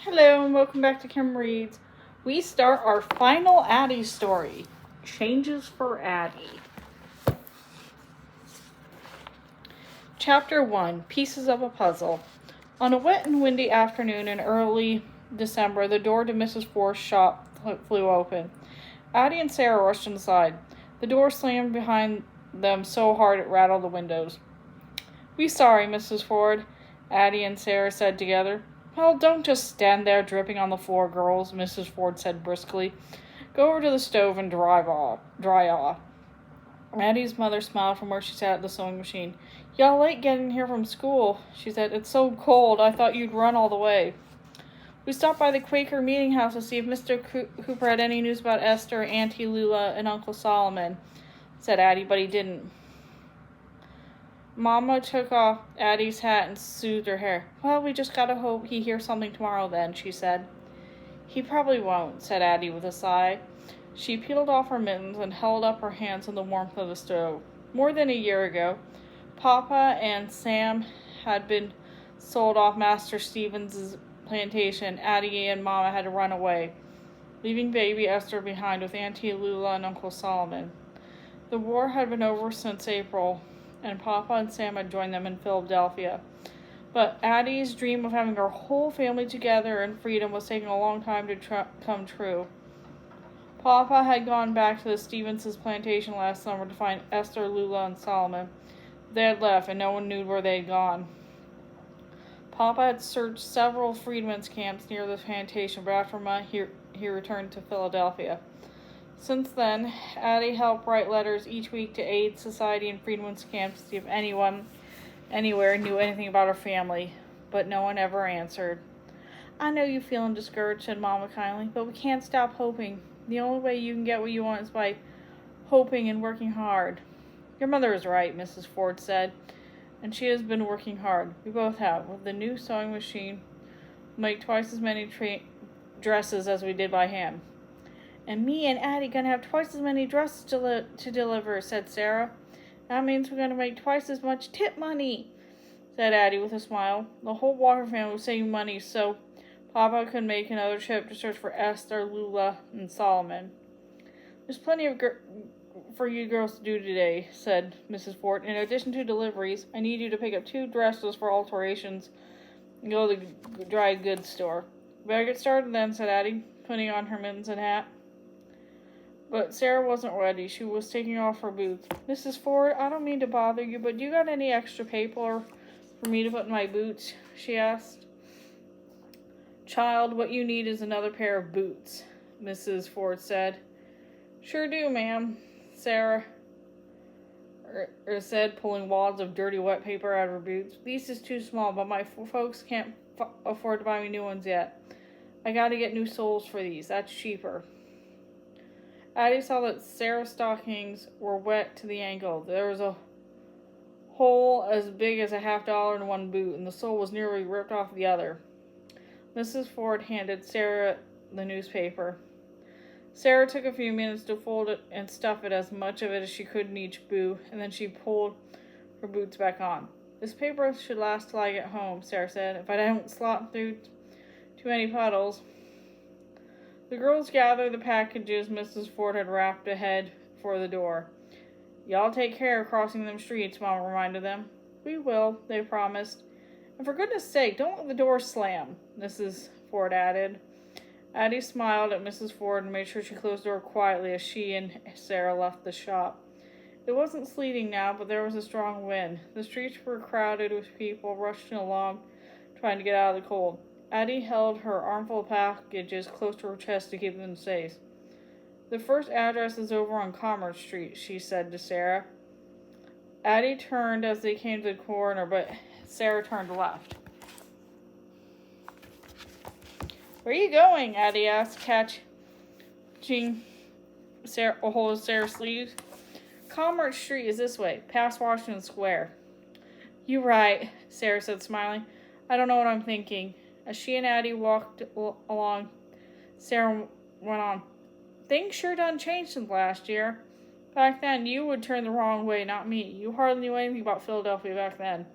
Hello and welcome back to Kim Reads. We start our final Addy story, Changes for Addy. Chapter 1, Pieces of a Puzzle. On a wet and windy afternoon in early December, the door to Mrs. Ford's shop flew open. Addy and Sarah rushed inside. The door slammed behind them so hard it rattled the windows. "We sorry, Mrs. Ford," Addy and Sarah said together. "Well, don't just stand there dripping on the floor, girls," Mrs. Ford said briskly. "Go over to the stove and dry off." Addy's mother smiled from where she sat at the sewing machine. "Y'all late getting here from school," she said. "It's so cold, I thought you'd run all the way." "We stopped by the Quaker meeting house to see if Mr. Cooper had any news about Esther, Auntie Lula, and Uncle Solomon," said Addy, but he didn't. Mama took off Addy's hat and soothed her hair. "Well, we just gotta hope he hears something tomorrow then," she said. "He probably won't," said Addy with a sigh. She peeled off her mittens and held up her hands in the warmth of the stove. More than a year ago, Papa and Sam had been sold off Master Stevens' plantation. Addy and Mama had to run away, leaving baby Esther behind with Auntie Lula and Uncle Solomon. The war had been over since April, and Papa and Sam had joined them in Philadelphia. But Addy's dream of having her whole family together in freedom was taking a long time to come true. Papa had gone back to the Stevens' plantation last summer to find Esther, Lula, and Solomon. They had left, and no one knew where they had gone. Papa had searched several freedmen's camps near the plantation, but after a month he returned to Philadelphia. Since then, Addy helped write letters each week to aid society and freedmen's camps to see if anyone anywhere knew anything about her family, but no one ever answered. "I know you feeling discouraged," said Mama kindly, "but we can't stop hoping. The only way you can get what you want is by hoping and working hard." "Your mother is right," Mrs. Ford said, "and she has been working hard. We both have. With the new sewing machine, we'll make twice as many dresses as we did by hand." "And me and Addy gonna have twice as many dresses to deliver," said Sarah. "That means we're gonna make twice as much tip money," said Addy with a smile. The whole Walker family was saving money so Papa could make another trip to search for Esther, Lula, and Solomon. "There's plenty for you girls to do today," said Mrs. Ford. "In addition to deliveries, I need you to pick up 2 dresses for alterations and go to the dry goods store." "Better get started then," said Addy, putting on her mittens and hat. But Sarah wasn't ready. She was taking off her boots. "Mrs. Ford, I don't mean to bother you, but do you got any extra paper for me to put in my boots?" she asked. "Child, what you need is another pair of boots," Mrs. Ford said. "Sure do, ma'am," Sarah said, pulling wads of dirty wet paper out of her boots. "These is too small, but my folks can't afford to buy me new ones yet. I gotta get new soles for these. That's cheaper." Addy saw that Sarah's stockings were wet to the ankle. There was a hole as big as a $50 in one boot, and the sole was nearly ripped off the other. Mrs. Ford handed Sarah the newspaper. Sarah took a few minutes to fold it and stuff it as much of it as she could in each boot, and then she pulled her boots back on. "This paper should last till I get home," Sarah said, "if I don't slot through too many puddles." The girls gathered the packages Mrs. Ford had wrapped ahead for the door. "Y'all take care of crossing them streets," Mama reminded them. "We will," they promised. "And for goodness sake, don't let the door slam," Mrs. Ford added. Addy smiled at Mrs. Ford and made sure she closed the door quietly as she and Sarah left the shop. It wasn't sleeting now, but there was a strong wind. The streets were crowded with people rushing along, trying to get out of the cold. Addy held her armful of packages close to her chest to keep them safe. "The first address is over on Commerce Street," she said to Sarah. Addy turned as they came to the corner, but Sarah turned left. "Where are you going?" Addy asked, catching a hold of Sarah's sleeve. "Commerce Street is this way, past Washington Square." "You right," Sarah said, smiling. "I don't know what I'm thinking." As she and Addy walked along, Sarah went on. "Things sure done changed since last year. Back then, you would turn the wrong way, not me. You hardly knew anything about Philadelphia back then."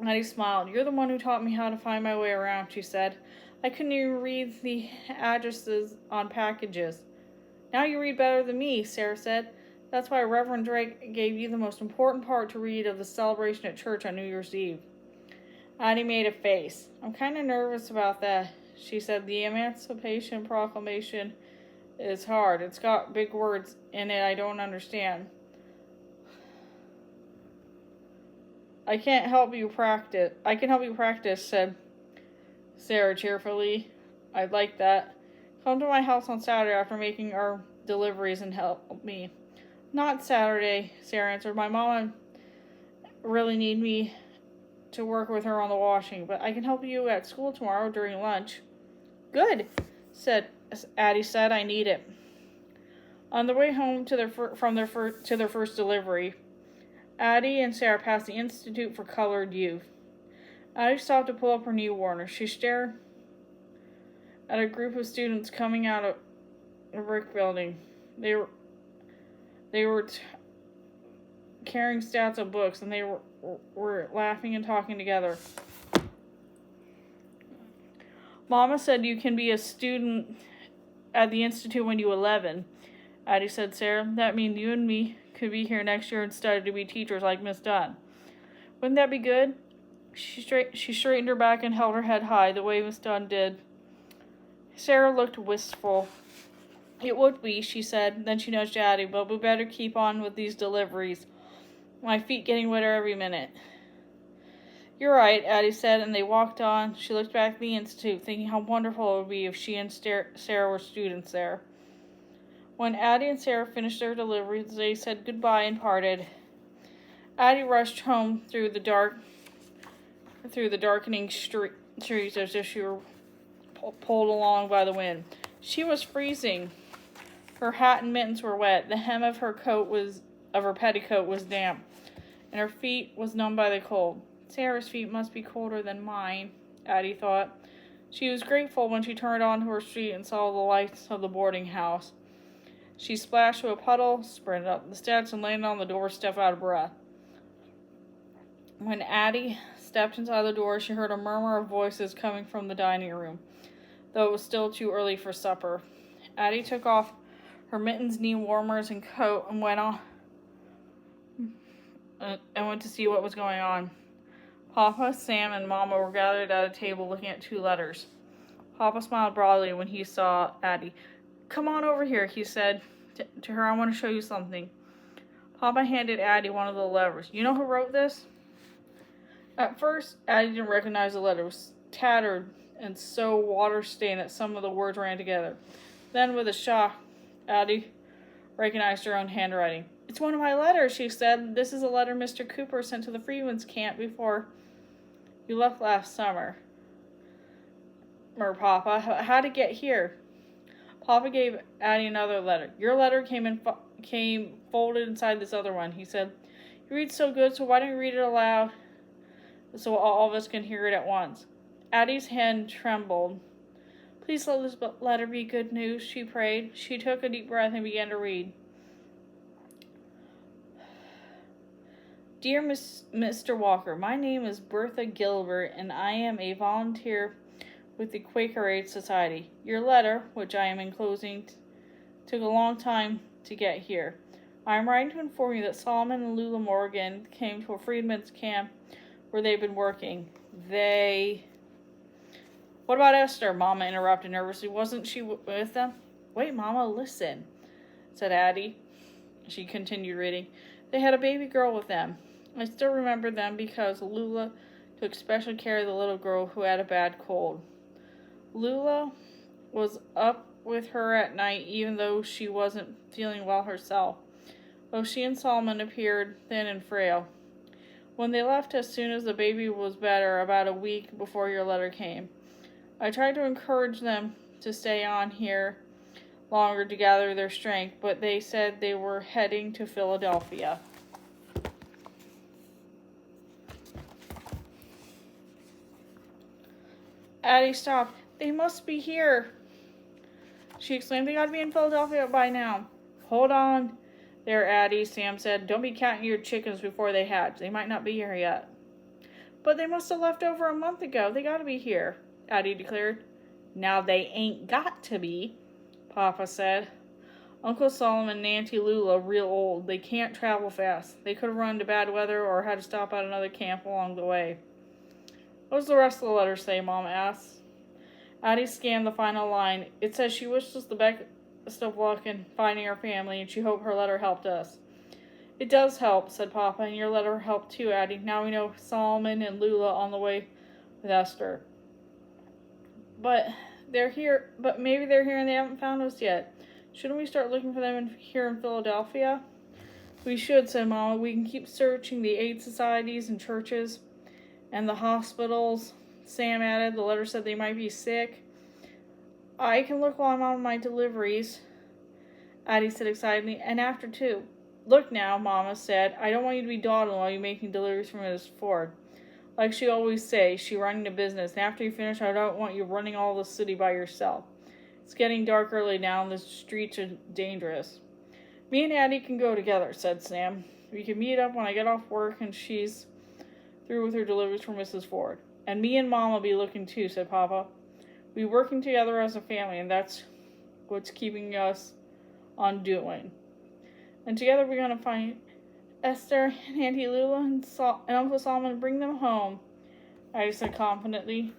Addie smiled. You're the one who taught me how to find my way around, she said. I couldn't even read the addresses on packages. Now you read better than me, Sarah said. That's why Reverend Drake gave you the most important part to read of the celebration at church on New Year's Eve. Addie made a face. I'm kind of nervous about that, she said. The Emancipation Proclamation is hard. It's got big words in it I don't understand. I can help you practice, said Sarah cheerfully. I'd like that. Come to my house on Saturday after making our deliveries and help me. Not Saturday, Sarah answered. My mom really need me to work with her on the washing, but I can help you at school tomorrow during lunch. Good, Addie said. I need it. On the way home to their first delivery, Addie and Sarah passed the Institute for Colored Youth. Addie stopped to pull up her knee warmer. She stared at a group of students coming out of a brick building. They were carrying stacks of books, and they were laughing and talking together. Mama said you can be a student at the Institute when you're 11, Addie said, Sarah. That means you and me could be here next year and study to be teachers like Miss Dunn. Wouldn't that be good? She straightened her back and held her head high, the way Miss Dunn did. Sarah looked wistful. It would be, she said. Then she nudged Addie, but we better keep on with these deliveries. My feet getting wetter every minute. You're right, Addie said, and they walked on. She looked back at the Institute, thinking how wonderful it would be if she and Sarah were students there. When Addie and Sarah finished their deliveries, they said goodbye and parted. Addie rushed home through the darkening streets as if she were pulled along by the wind. She was freezing. Her hat and mittens were wet. The hem of her petticoat was damp, and her feet was numb by the cold. Sarah's feet must be colder than mine, Addie thought. She was grateful when she turned onto her street and saw the lights of the boarding house. She splashed to a puddle, sprinted up the steps, and landed on the doorstep out of breath. When Addie stepped inside the door, she heard a murmur of voices coming from the dining room, though it was still too early for supper. Addie took off her mittens, knee warmers, and coat and went to see what was going on. Papa, Sam, and Mama were gathered at a table looking at 2 letters. Papa smiled broadly when he saw Addie. Come on over here, he said to her. I want to show you something. Papa handed Addie one of the letters. You know who wrote this? At first, Addie didn't recognize the letter. It was tattered and so water-stained that some of the words ran together. Then, with a shock, Addie recognized her own handwriting. It's one of my letters, she said. This is a letter Mr. Cooper sent to the Freedmen's Camp before you left last summer. Papa, how'd it get here? Papa gave Addie another letter. Your letter came folded inside this other one, he said. You read so good, so why don't you read it aloud so all of us can hear it at once? Addie's hand trembled. Please let this letter be good news, she prayed. She took a deep breath and began to read. Dear Mr. Walker, my name is Bertha Gilbert, and I am a volunteer with the Quaker Aid Society. Your letter, which I am enclosing, took a long time to get here. I am writing to inform you that Solomon and Lula Morgan came to a freedmen's camp where they've been working. What about Esther? Mama interrupted nervously. Wasn't she with them? Wait, Mama, listen, said Addie. She continued reading. They had a baby girl with them. I still remember them because Lula took special care of the little girl who had a bad cold. Lula was up with her at night even though she wasn't feeling well herself. Both she and Solomon appeared thin and frail. When they left as soon as the baby was better, about a week before your letter came, I tried to encourage them to stay on here longer to gather their strength, but they said they were heading to Philadelphia. Addie stopped. They must be here, she exclaimed. They ought to be in Philadelphia by now. Hold on there, Addie, Sam said. Don't be counting your chickens before they hatch. They might not be here yet. But they must have left over a month ago. They gotta be here, Addy declared. Now they ain't got to be, Papa said. Uncle Solomon and Auntie Lula real old. They can't travel fast. They could have run into bad weather or had to stop at another camp along the way. What does the rest of the letter say, Mom asked. Addy scanned the final line. It says she wishes the best of luck in finding her family, and she hoped her letter helped us. It does help, said Papa, and your letter helped too, Addy. Now we know Solomon and Lula on the way with Esther. But maybe they're here and they haven't found us yet. Shouldn't we start looking for them here in Philadelphia? We should, said Mama. We can keep searching the aid societies and churches and the hospitals. Sam added. The letter said they might be sick. I can look while I'm on my deliveries, Addy said excitedly, and after too. Look now, Mama said. I don't want you to be dawdling while you're making deliveries for Mrs. Ford. Like she always says, she's running a business, and after you finish, I don't want you running all the city by yourself. It's getting dark early now, and the streets are dangerous. Me and Addy can go together, said Sam. We can meet up when I get off work and she's through with her deliveries for Mrs. Ford. And me and Mom will be looking too, said Papa. We're working together as a family, and that's what's keeping us on doing. And together we're going to find Esther and Auntie Lula and Uncle Solomon and bring them home, Addy said confidently.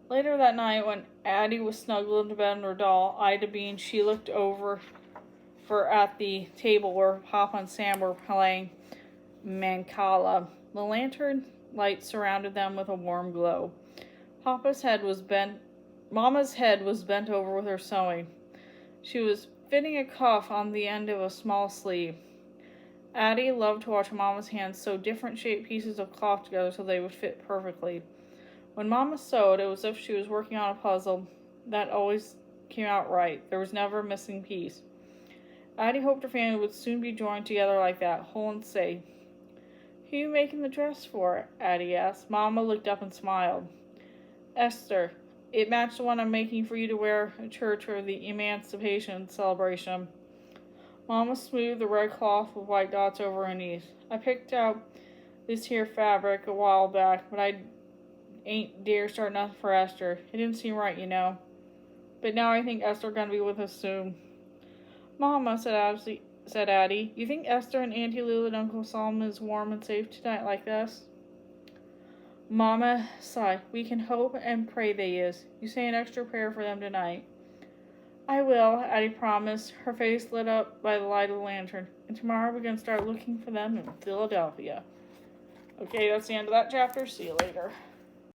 Later that night, when Addy was snuggled into bed in her doll, Ida being, she looked over at the table where Papa and Sam were playing Mancala. The lantern light surrounded them with a warm glow. Mama's head was bent over with her sewing. She was fitting a cuff on the end of a small sleeve. Addy loved to watch Mama's hands sew different shaped pieces of cloth together so they would fit perfectly. When Mama sewed, it was as if she was working on a puzzle that always came out right. There was never a missing piece. Addy hoped her family would soon be joined together like that, whole and safe. Who are you making the dress for? Addy asked. Mama looked up and smiled. Esther. It matched the one I'm making for you to wear at church for the Emancipation celebration. Mama smoothed the red cloth with white dots over her knees. I picked out this here fabric a while back, but I ain't dare start nothing for Esther. It didn't seem right, you know. But now I think Esther gonna be with us soon. Mama, said Addy, you think Esther and Auntie Lula and Uncle Solomon is warm and safe tonight like this? Mama sighed. We can hope and pray they is. You say an extra prayer for them tonight. I will, Addy promised, her face lit up by the light of the lantern. And tomorrow we're going to start looking for them in Philadelphia. Okay, that's the end of that chapter. See you later.